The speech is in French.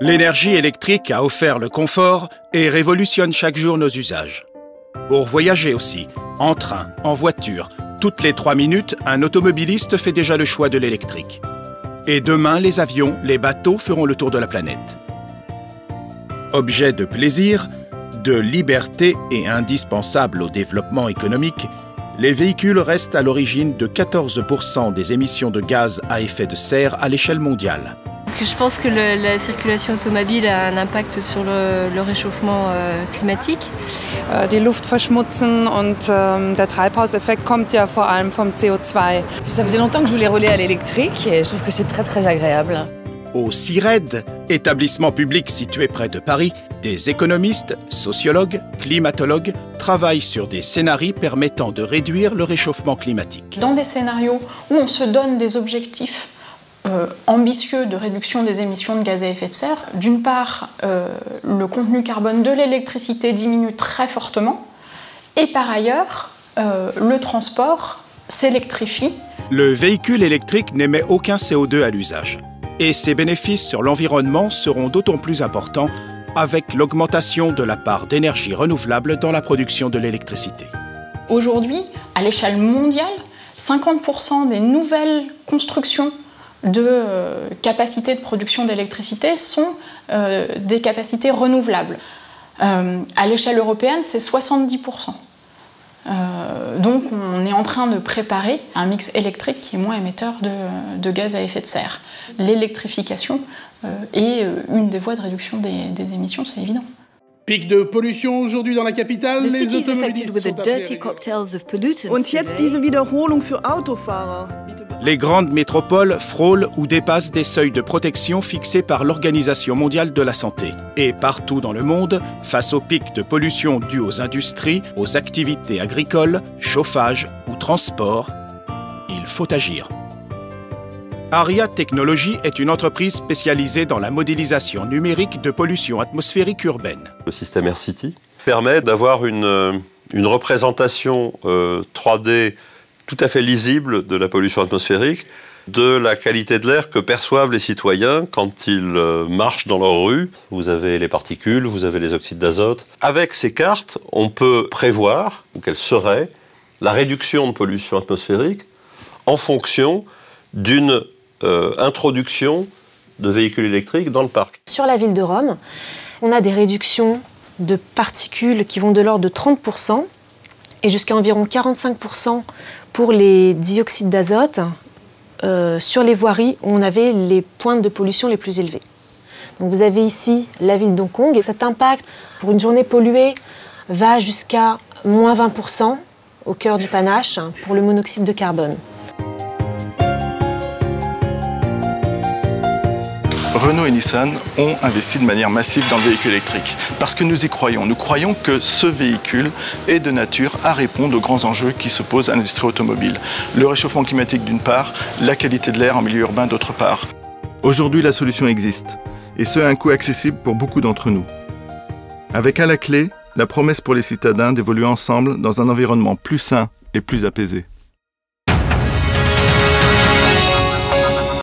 L'énergie électrique a offert le confort et révolutionne chaque jour nos usages. Pour voyager aussi, en train, en voiture, toutes les 3 minutes, un automobiliste fait déjà le choix de l'électrique. Et demain, les avions, les bateaux feront le tour de la planète. Objet de plaisir, de liberté et indispensable au développement économique, les véhicules restent à l'origine de 14% des émissions de gaz à effet de serre à l'échelle mondiale. Je pense que la circulation automobile a un impact sur le réchauffement climatique. Die Luft verschmutzen und der Treibhauseffekt kommt ja vor allem vom CO2. Ça faisait longtemps que je voulais rouler à l'électrique et je trouve que c'est très agréable. Au CIRED, établissement public situé près de Paris, des économistes, sociologues, climatologues travaillent sur des scénarios permettant de réduire le réchauffement climatique. Dans des scénarios où on se donne des objectifs ambitieux de réduction des émissions de gaz à effet de serre, d'une part, le contenu carbone de l'électricité diminue très fortement, et par ailleurs, le transport s'électrifie. Le véhicule électrique n'émet aucun CO2 à l'usage. Et ses bénéfices sur l'environnement seront d'autant plus importants avec l'augmentation de la part d'énergie renouvelable dans la production de l'électricité. Aujourd'hui, à l'échelle mondiale, 50% des nouvelles constructions de capacités de production d'électricité sont des capacités renouvelables. À l'échelle européenne, c'est 70%. Donc on est en train de préparer un mix électrique qui est moins émetteur de gaz à effet de serre. L'électrification est une des voies de réduction des émissions, c'est évident. Pic de pollution aujourd'hui dans la capitale, les automobilistes sont appelés. Und jetzt diese Wiederholung für Autofahrer. Les grandes métropoles frôlent ou dépassent des seuils de protection fixés par l'Organisation mondiale de la santé. Et partout dans le monde, face aux pics de pollution dus aux industries, aux activités agricoles, chauffage ou transport, il faut agir. Aria Technologies est une entreprise spécialisée dans la modélisation numérique de pollution atmosphérique urbaine. Le système AirCity permet d'avoir une représentation 3D tout à fait lisible de la pollution atmosphérique, de la qualité de l'air que perçoivent les citoyens quand ils marchent dans leur rue. Vous avez les particules, vous avez les oxydes d'azote. Avec ces cartes, on peut prévoir quelle serait la réduction de pollution atmosphérique en fonction d'une introduction de véhicules électriques dans le parc. Sur la ville de Rome, on a des réductions de particules qui vont de l'ordre de 30% et jusqu'à environ 45% pour les dioxydes d'azote sur les voiries où on avait les pointes de pollution les plus élevées. Donc vous avez ici la ville d'Hong Kong et cet impact pour une journée polluée va jusqu'à moins 20% au cœur du panache pour le monoxyde de carbone. Renault et Nissan ont investi de manière massive dans le véhicule électrique parce que nous y croyons. Nous croyons que ce véhicule est de nature à répondre aux grands enjeux qui se posent à l'industrie automobile. Le réchauffement climatique d'une part, la qualité de l'air en milieu urbain d'autre part. Aujourd'hui, la solution existe et ce à un coût accessible pour beaucoup d'entre nous. Avec à la clé la promesse pour les citadins d'évoluer ensemble dans un environnement plus sain et plus apaisé.